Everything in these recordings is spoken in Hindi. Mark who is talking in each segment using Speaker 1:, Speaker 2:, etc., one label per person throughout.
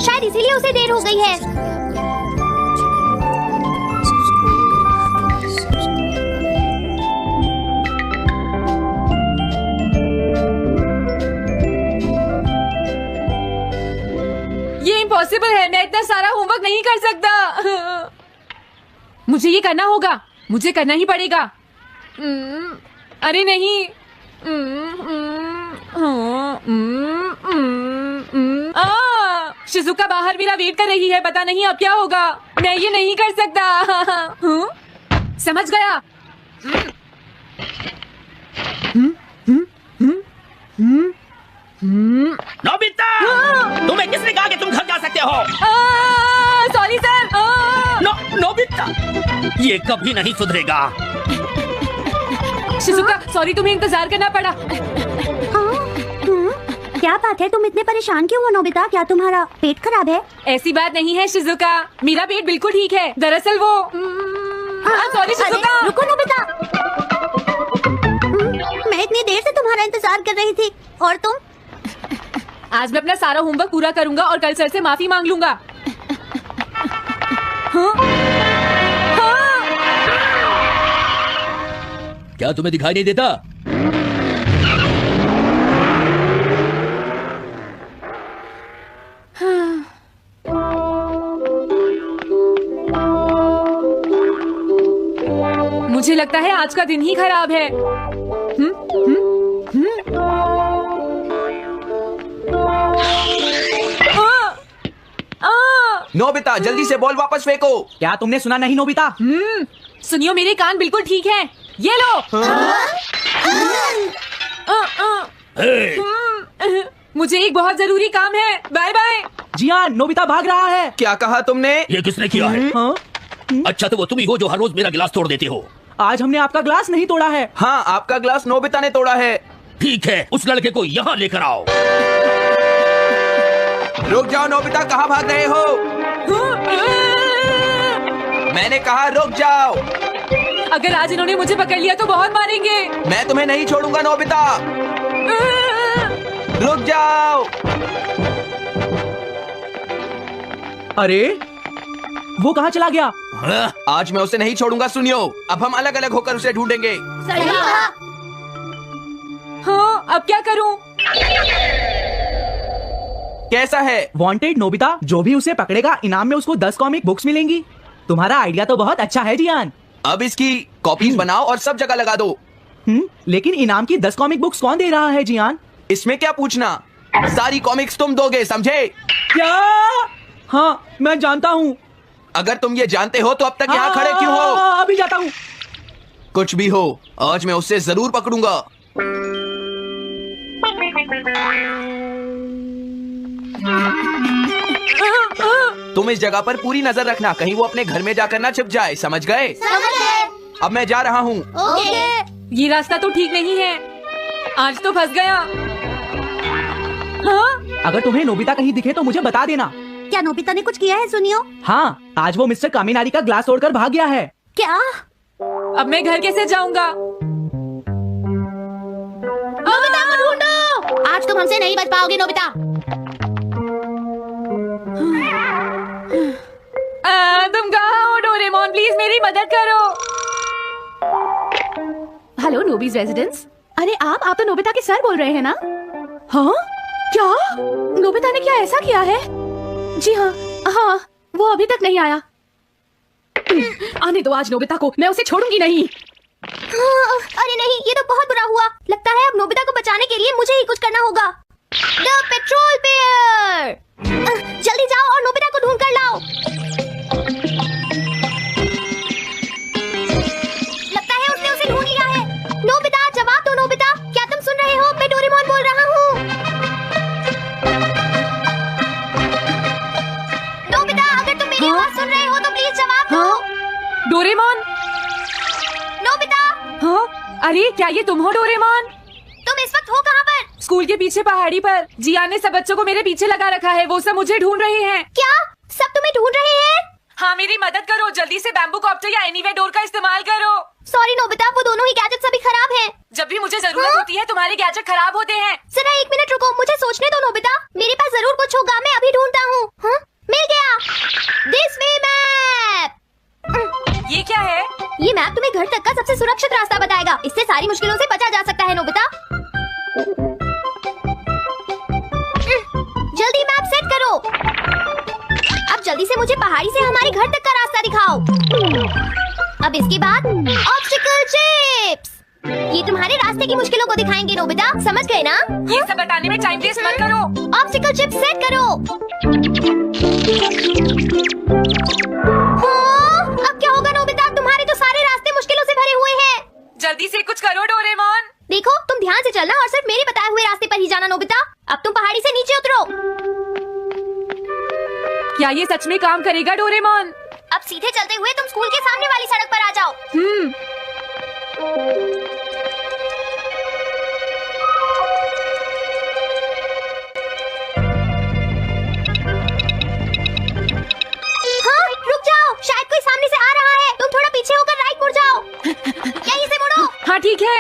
Speaker 1: शायद इसीलिए उसे देर हो गई है।
Speaker 2: ये इम्पॉसिबल है, मैं इतना सारा होमवर्क नहीं कर सकता। मुझे ये करना होगा, मुझे करना ही पड़ेगा। अरे नहीं। शिजुका बाहर मेरा वेट कर रही है, पता नहीं अब क्या होगा। मैं ये नहीं कर सकता। समझ गया।
Speaker 3: नोबिता, तुम्हें किसने कहा कि तुम घर जा सकते हो?
Speaker 2: Sorry sir.
Speaker 3: नोबिता, ये कभी नहीं सुधरेगा।
Speaker 2: शिजुका सॉरी, तुम्हें इंतजार करना पड़ा।
Speaker 1: क्या बात है, तुम इतने परेशान क्यों हो नोबिता? क्या तुम्हारा पेट खराब है?
Speaker 2: ऐसी बात नहीं है शिजुका, मेरा पेट बिल्कुल ठीक है। दरअसल वो सॉरी शिजुका।
Speaker 1: रुको नोबिता, मैं इतनी देर से तुम्हारा इंतजार कर रही थी और तुम?
Speaker 2: आज मैं अपना सारा होमवर्क पूरा करूंगा और कल सर से माफी मांग लूंगा। हाँ? हाँ?
Speaker 3: क्या तुम्हें दिखाई नहीं देता?
Speaker 2: मुझे लगता है आज का दिन ही खराब है।
Speaker 4: नोबिता जल्दी से बॉल वापस फेंको।
Speaker 5: क्या तुमने सुना नहीं नोबिता?
Speaker 2: सुनियो, मेरे कान बिल्कुल ठीक हैं। ये लो। मुझे एक बहुत जरूरी काम है। Bye bye.
Speaker 5: जी हाँ, नोबिता भाग रहा है।
Speaker 4: क्या कहा तुमने?
Speaker 3: ये किसने किया है?
Speaker 5: हाँ?
Speaker 3: अच्छा तो वो तुम ही हो जो हर रोज मेरा गिलास तोड़ देते हो।
Speaker 5: आज हमने आपका ग्लास नहीं तोड़ा है।
Speaker 4: हाँ, आपका ग्लास नोबिता ने तोड़ा है।
Speaker 3: ठीक है, उस लड़के को यहाँ लेकर आओ।
Speaker 4: रुक जाओ नोबिता, कहाँ भाग रहे हो? मैंने कहा रुक जाओ।
Speaker 2: अगर आज इन्होंने मुझे पकड़ लिया तो बहुत मारेंगे।
Speaker 4: मैं तुम्हें नहीं छोड़ूंगा नोबिता। रुक जाओ।
Speaker 5: अरे वो कहाँ चला गया?
Speaker 4: आज मैं उसे नहीं छोड़ूंगा। सुनियो, अब हम अलग अलग होकर उसे ढूंढेंगे।
Speaker 1: सही कहा।
Speaker 2: हाँ, अब क्या करूं?
Speaker 4: कैसा है?
Speaker 5: वांटेड नोबिता, जो भी उसे पकड़ेगा इनाम में उसको 10 कॉमिक बुक्स मिलेंगी। तुम्हारा आइडिया तो बहुत अच्छा है जियान।
Speaker 4: अब इसकी कॉपीज बनाओ और सब जगह लगा दो।
Speaker 5: लेकिन इनाम की 10 कॉमिक बुक्स कौन दे रहा है जियान?
Speaker 4: इसमें क्या पूछना, सारी कॉमिक्स तुम दोगे, समझे?
Speaker 5: क्या? हाँ, मैं जानता हूँ।
Speaker 4: अगर तुम ये जानते हो तो अब तक यहाँ खड़े क्यों हो?
Speaker 5: अभी जाता हूँ।
Speaker 4: कुछ भी हो, आज मैं उससे जरूर पकड़ूंगा। तुम इस जगह पर पूरी नजर रखना, कहीं वो अपने घर में जाकर ना छिप जाए, समझ गए?
Speaker 1: समझ गए।
Speaker 4: अब मैं जा रहा हूँ।
Speaker 1: ओके।
Speaker 2: ये रास्ता तो ठीक नहीं है, आज तो फंस गया। हाँ?
Speaker 5: अगर तुम्हें नोबिता कहीं दिखे तो मुझे बता देना।
Speaker 1: क्या नोबिता ने कुछ किया है? सुनियो।
Speaker 5: हाँ, आज वो मिस्टर कामिनारी का ग्लास तोड़कर भाग गया है।
Speaker 1: क्या?
Speaker 2: अब मैं घर कैसे जाऊंगा?
Speaker 1: नोबिता को ढूंढो। आज तुम हमसे नहीं बच पाओगे नोबिता।
Speaker 2: तुम कहाँ हो डोरेमोन? प्लीज मेरी मदद करो।
Speaker 6: हेलो नोबीज रेजिडेंस। अरे आप तो नोबिता के सर बोल रहे हैं ना? हाँ? क्या नोबिता ने क्या ऐसा किया है? जी हाँ, हाँ वो अभी तक नहीं आया। आने दो आज नोबिता को, मैं उसे छोड़ूंगी नहीं।
Speaker 1: अरे नहीं, ये तो बहुत बुरा हुआ। लगता है अब नोबिता को बचाने के लिए मुझे ही कुछ करना होगा। द पेट्रोल पेयर, जल्दी जाओ और नोबिता को ढूंढ कर लाओ। लगता है उसने उसे ढूंढ लिया है। नोबिता, जवाब दो नोबिता, क्या तुम सुन रहे हो? मैं डोरेमोन बोल रहा हूँ। नोबिता, अगर तुम मेरी आवाज सुन रहे हो तो प्लीज जवाब दो।
Speaker 2: डोरेमोन?
Speaker 1: नोबिता,
Speaker 2: हाँ? अरे क्या ये तुम हो डोरेमोन?
Speaker 1: तुम इस वक्त हो कहाँ पर?
Speaker 2: स्कूल के पीछे पहाड़ी पर। जियान ने सब बच्चों को मेरे पीछे लगा रखा है, वो सब मुझे ढूंढ रहे हैं।
Speaker 1: क्या सब तुम्हें ढूंढ रहे हैं?
Speaker 2: हाँ, मेरी मदद करो, जल्दी से बैम्बू कॉप्टर या एनीवे डोर का इस्तेमाल करो।
Speaker 1: सॉरी नोबिता, वो दोनों ही गैजेट्स अभी खराब हैं।
Speaker 2: जब भी मुझे जरूरत होती है तुम्हारे गैजेट खराब होते हैं।
Speaker 1: जरा 1 मिनट रुको, मुझे सोचने दो नोबिता। मेरे पास जरूर कुछ होगा, मैं अभी ढूंढता हूँ। हाँ? घर तक का सबसे सुरक्षित रास्ता बताएगा। इससे सारी मुश्किलों से बचा जा सकता है नोबिता। जल्दी मैप सेट करो। अब जल्दी से मुझे पहाड़ी से हमारे घर तक का रास्ता दिखाओ। अब इसके बाद ऑब्स्टिकल चिप्स, ये तुम्हारे रास्ते की मुश्किलों को दिखाएंगे नोबिता, समझ गए ना?
Speaker 2: ये सब बताने में टाइम वेस्ट मत करो।
Speaker 1: ऑब्स्टिकल चिप्स सेट करो। हाँ, अब क्या होगा नोबिता? तुम्हारे तो सारे रास्ते मुश्किलों से भरे हुए हैं।
Speaker 2: जल्दी से कुछ करो डोरेमोन।
Speaker 1: देखो, तुम ध्यान से चलना और सिर्फ मेरे बताए हुए रास्ते पर ही जाना नोबिता। अब तुम पहाड़ी से नीचे उतरो।
Speaker 2: क्या ये सच में काम करेगा डोरेमोन?
Speaker 1: अब सीधे चलते हुए तुम स्कूल के सामने वाली सड़क पर आ जाओ। हाँ, रुक जाओ, शायद कोई सामने से आ रहा है। तुम थोड़ा पीछे होकर राइट मुड़ जाओ। यहीं से मुड़ो।
Speaker 2: हाँ ठीक है।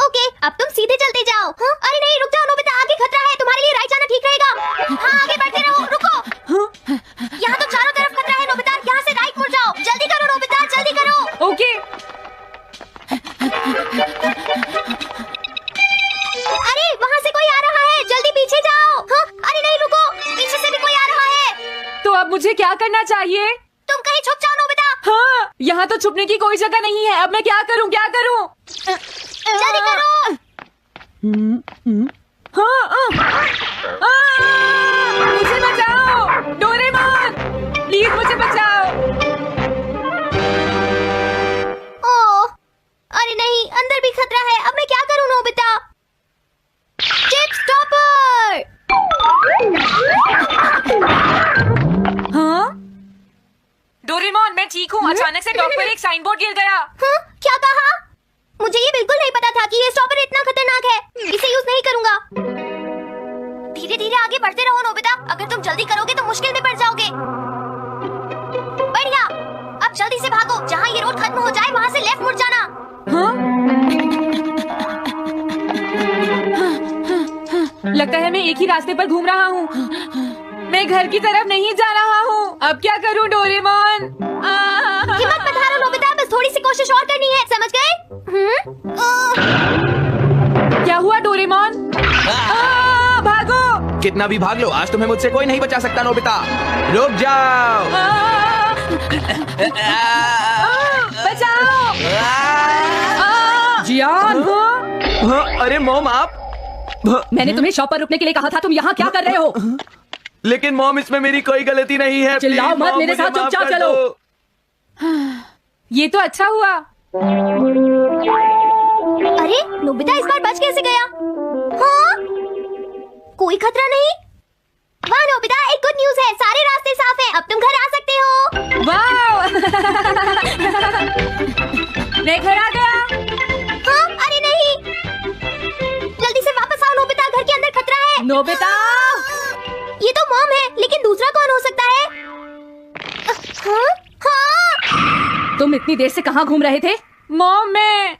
Speaker 1: ओके, अब तुम सीधे चलते जाओ। हाँ? अरे नहीं, रुक जाओ नोबिता, आगे खतरा है। तुम्हारे लिए राइट जाना ठीक रहेगा। हाँ, आगे बढ़ते रहो। रुको, यहाँ तो चारों तरफ खतरा है नोबिता, यहाँ से राइट मुड़ जाओ। जल्दी करो नोबिता, जल्दी करो।
Speaker 2: ओके।
Speaker 1: अरे वहाँ से कोई आ रहा है, जल्दी पीछे जाओ। हाँ? अरे नहीं, रुको, पीछे से भी कोई आ रहा है।
Speaker 2: तो अब मुझे क्या करना चाहिए?
Speaker 1: तुम कहीं छुप जाओ नोबिता।
Speaker 2: हाँ, यहाँ तो छुपने की कोई जगह नहीं है। अब मैं क्या करूँ, क्या करूँ?
Speaker 1: जल्दी करो।
Speaker 2: हाँ, मुझे बचाओ डोरेमोन, प्लीज मुझे बचाओ।
Speaker 1: ओह, अरे नहीं, अंदर भी खतरा है। अब मैं क्या करूँ नोबिता? Chip stopper.
Speaker 2: हाँ? डोरेमोन, मैं ठीक हूँ। अचानक से टॉप पर एक साइन बोर्ड गिर गया।
Speaker 1: हाँ? क्या कहा? मुझे ये बिल्कुल नहीं पता था कि ये स्टॉपर इतना खतरनाक है। इसे यूज नहीं करूंगा। धीरे धीरे आगे बढ़ते रहो नोबिता। अगर तुम जल्दी करोगे तो मुश्किल में पड़ जाओगे। बढ़िया, अब जल्दी से भागो। जहाँ ये रोड खत्म हो जाए वहाँ से लेफ्ट मुड़ जाना।
Speaker 2: हाँ? लगता है मैं एक ही रास्ते पर घूम रहा हूँ। मैं घर की तरफ नहीं जा रहा हूँ। अब क्या करूँ डोरेमोन?
Speaker 1: हिम्मत मत हारो नोबिता, बस थोड़ी सी कोशिश और करनी है, समझ गए?
Speaker 2: क्या हुआ डोरेमोन? भागो।
Speaker 4: कितना भी भाग लो, आज तुम्हें मुझसे कोई नहीं बचा सकता नोबिता। रुक जाओ।
Speaker 2: बचाओ। जियान।
Speaker 4: हाँ, अरे मॉम, आप।
Speaker 6: मैंने तुम्हें शॉप पर रुकने के लिए कहा था, तुम यहाँ क्या कर रहे हो?
Speaker 4: लेकिन मॉम, इसमें मेरी कोई गलती नहीं है।
Speaker 6: चिल्लाओ
Speaker 4: प्लीज,
Speaker 6: मत,
Speaker 4: मॉम,
Speaker 6: मेरे
Speaker 4: मुझे
Speaker 6: साथ
Speaker 4: माफ
Speaker 6: चुपचाप
Speaker 4: कर
Speaker 6: चलो।
Speaker 4: दो।
Speaker 2: ये तो अच्छा हुआ।
Speaker 1: अरे नोबिता इस बार बच कैसे गया? हाँ? कोई खतरा नहीं। वाह नोबिता, एक गुड न्यूज है, सारे रास्ते साफ हैं। अब तुम घर आ सकते हो।
Speaker 2: वाह। मैं घर आ गया।
Speaker 1: हाँ? अरे नहीं, जल्दी से वापस आओ नोबिता, घर के अंदर खतरा है।
Speaker 6: नोबिता,
Speaker 1: ये तो मॉम है, लेकिन दूसरा कौन हो सकता है? हाँ? हाँ?
Speaker 6: तुम इतनी देर से कहाँ घूम रहे थे?
Speaker 2: मॉम, मैं।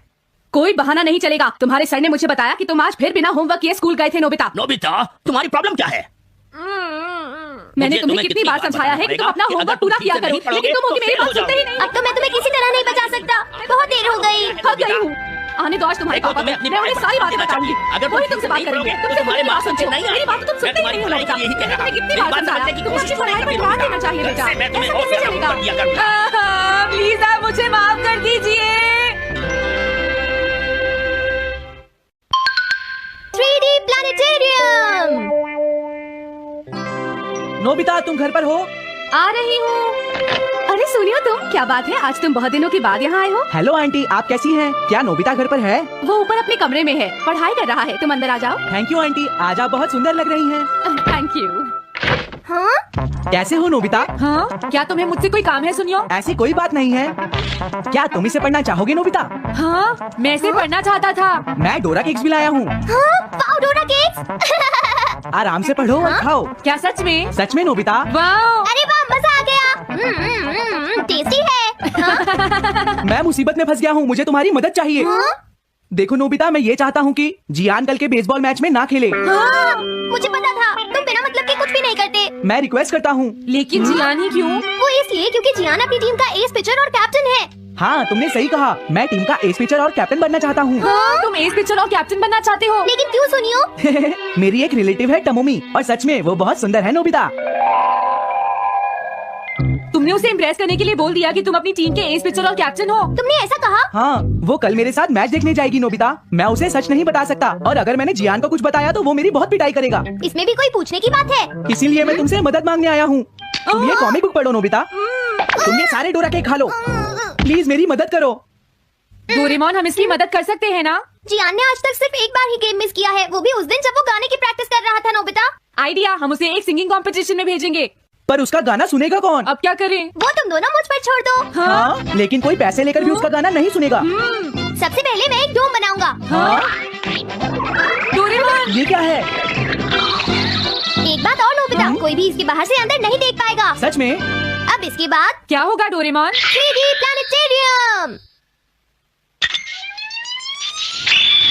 Speaker 6: कोई बहाना नहीं चलेगा। तुम्हारे सर ने मुझे बताया कि तुम आज फिर बिना होमवर्क किए स्कूल गए थे नोबिता।
Speaker 3: नोबिता, तुम्हारी प्रॉब्लम क्या है?
Speaker 6: मैंने तुम्हें कितनी बार समझाया है कि तुम अपना होमवर्क पूरा किया करो, लेकिन तुम मेरी बात सुनते ही नहीं।
Speaker 1: अब तो मैं तुम्हें किसी तरह नहीं बचा सकता। बहुत देर हो गई।
Speaker 6: थक गई हूँ। आने दो आज तुम्हारे पापा को, मैं उन्हें सारी बातें बताऊंगी। वही तुमसे बात करेंगे। तुमसे मेरी बात सुनते हो, मेरी बात तुम सुनते ही नहीं हो नोबिता। मैंने तुम्हें कितनी बार समझाया कि तुम अच्छी पढ़ाई पर ध्यान देना चाहिए बेटा। ऐसा कैसे चलेगा?
Speaker 2: प्लीज आप मुझे माफ कर दीजिए।
Speaker 1: 3D planetarium.
Speaker 5: नोबिता, तुम घर पर हो?
Speaker 6: आ रही हूँ। अरे सुनियो तुम, क्या बात है, आज तुम बहुत दिनों के बाद यहाँ आए हो?
Speaker 5: हेलो आंटी, आप कैसी हैं? क्या नोबिता घर पर है?
Speaker 6: वो ऊपर अपने कमरे में है, पढ़ाई कर रहा है। तुम अंदर आ जाओ।
Speaker 5: थैंक यू आंटी, आज आप बहुत सुंदर लग रही हैं।
Speaker 6: Thank you.
Speaker 1: हाँ?
Speaker 5: कैसे हो नोबिता?
Speaker 2: हाँ? क्या तुम्हें मुझसे कोई काम है सुनियो?
Speaker 5: ऐसी कोई बात नहीं है। क्या तुम इसे पढ़ना चाहोगे नोबिता?
Speaker 2: हाँ, मैं इसे पढ़ना चाहता था।
Speaker 5: मैं डोरा केक्स भी लाया हूँ।
Speaker 1: हाँ? वाओ, डोरा केक्स।
Speaker 5: आराम से पढ़ो और खाओ।
Speaker 2: क्या सच में?
Speaker 5: सच में नोबिता?
Speaker 2: वाह।
Speaker 1: अरे वाह, मजा आ गया। टेस्टी है। हाँ?
Speaker 5: मैं मुसीबत में फंस गया हूँ, मुझे तुम्हारी मदद चाहिए।
Speaker 1: हाँ?
Speaker 5: देखो नोबिता, मैं ये चाहता हूँ कि जियान कल के बेसबॉल मैच में ना खेले।
Speaker 1: हाँ? मुझे पता था, तुम बिना मतलब के कुछ भी नहीं करते।
Speaker 5: मैं रिक्वेस्ट करता हूँ।
Speaker 2: लेकिन जियान ही क्यों?
Speaker 1: वो इसलिए क्योंकि जियान अपनी टीम का एस पिचर और कैप्टन है।
Speaker 5: हाँ, तुमने सही कहा। मैं टीम का एस पिचर और कैप्टन बनना चाहता हूँ।
Speaker 2: तुम एस पिचर और कैप्टन बनना चाहते हो?
Speaker 1: लेकिन क्यों सुनियो?
Speaker 5: मेरी एक रिलेटिव है टमोमी, और सच में वो बहुत सुंदर है नोबिता।
Speaker 2: तुमने उसे इम्प्रेस करने के लिए बोल दिया कि तुम अपनी टीम के एस पिचर और कैप्टन हो।
Speaker 1: तुमने ऐसा कहा?
Speaker 5: हाँ, वो कल मेरे साथ मैच देखने जाएगी नोबिता। मैं उसे सच नहीं बता सकता, और अगर मैंने जियान को कुछ बताया तो वो मेरी बहुत पिटाई करेगा।
Speaker 1: इसमें भी कोई पूछने की बात है?
Speaker 5: इसीलिए मैं तुमसे मदद मांगने आया हूँ। तुम ये कॉमिक बुक पढ़ो नोबिता। तुम ये सारे डोरा केक खा लो। प्लीज मेरी मदद करो।
Speaker 2: डोरेमोन, हम इसकी मदद कर सकते हैं ना?
Speaker 1: जियान ने आज तक सिर्फ एक बार ही गेम मिस किया है, वो भी उस दिन जब वो गाने की प्रैक्टिस कर रहा था। नोबिता,
Speaker 2: आइडिया, हम उसे एक सिंगिंग कंपटीशन में भेजेंगे।
Speaker 5: पर उसका गाना सुनेगा कौन?
Speaker 2: अब क्या करें?
Speaker 1: वो तुम दोनों मुझ पर छोड़ दो।
Speaker 5: हाँ, लेकिन कोई पैसे लेकर भी उसका गाना नहीं सुनेगा।
Speaker 1: सबसे पहले मैं एक डोम बनाऊंगा।
Speaker 5: हाँ?
Speaker 2: डोरेमोन,
Speaker 5: ये क्या है?
Speaker 1: एक बात और नोबिता, कोई भी इसके बाहर से अंदर नहीं देख पाएगा।
Speaker 5: सच में?
Speaker 1: अब इसके बाद
Speaker 2: क्या होगा डोरेमोन?
Speaker 1: 3D planetarium.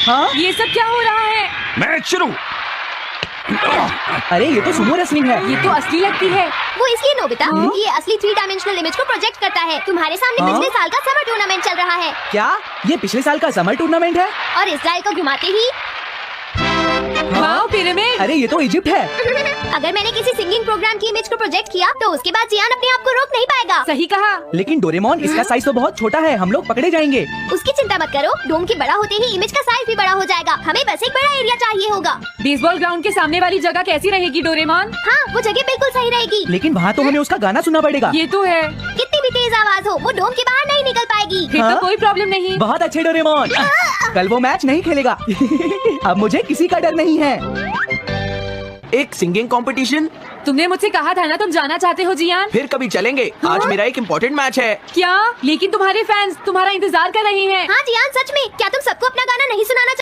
Speaker 5: हाँ?
Speaker 2: ये सब क्या हो रहा है?
Speaker 3: मैच शुरू।
Speaker 5: अरे ये तो सुमो रेसलिंग है।
Speaker 2: ये तो असली लगती है।
Speaker 1: वो इसलिए नोबिता क्योंकि ये असली 3 डायमेंशनल इमेज को प्रोजेक्ट करता है। तुम्हारे सामने
Speaker 5: हाँ?
Speaker 1: पिछले साल का समर टूर्नामेंट चल रहा है,
Speaker 5: क्या ये पिछले साल का समर टूर्नामेंट है?
Speaker 1: और इस डायल को घुमाते ही
Speaker 2: वाओ, पिरामिड।
Speaker 5: अरे ये तो इजिप्ट है।
Speaker 1: अगर मैंने किसी सिंगिंग प्रोग्राम की इमेज को प्रोजेक्ट किया तो उसके बाद जियान अपने आप को रोक नहीं पाएगा।
Speaker 2: सही कहा।
Speaker 5: लेकिन डोरेमोन, इसका साइज तो बहुत छोटा है, हम लोग पकड़े जाएंगे।
Speaker 1: उसकी चिंता मत करो, डोम के बड़ा होते ही इमेज का साइज भी बड़ा हो जाएगा। हमें बस एक बड़ा एरिया चाहिए होगा।
Speaker 2: बेसबॉल ग्राउंड के सामने वाली जगह कैसी रहेगी डोरेमोन?
Speaker 1: हाँ, वो जगह बिल्कुल सही रहेगी।
Speaker 5: लेकिन वहाँ तो हमें उसका गाना सुनना पड़ेगा।
Speaker 2: ये तो है।
Speaker 1: कितनी भी तेज आवाज हो, वो डोम के बाहर नहीं निकल पाएगी।
Speaker 2: फिर
Speaker 5: हाँ?
Speaker 2: तो कोई प्रॉब्लम नहीं।
Speaker 5: बहुत अच्छे डोरेमोन। कल वो मैच नहीं खेलेगा। अब मुझे किसी का डर नहीं है।
Speaker 4: एक सिंगिंग कंपटीशन?
Speaker 2: तुमने मुझसे कहा था ना तुम जाना चाहते हो जियान।
Speaker 4: फिर कभी चलेंगे। आज मेरा एक इम्पोर्टेंट मैच है।
Speaker 2: क्या? लेकिन तुम्हारे फैंस तुम्हारा इंतजार कर रहे हैं।
Speaker 1: हाँ जियान, सच में क्या तुम सबको अपना गाना नहीं सुनाना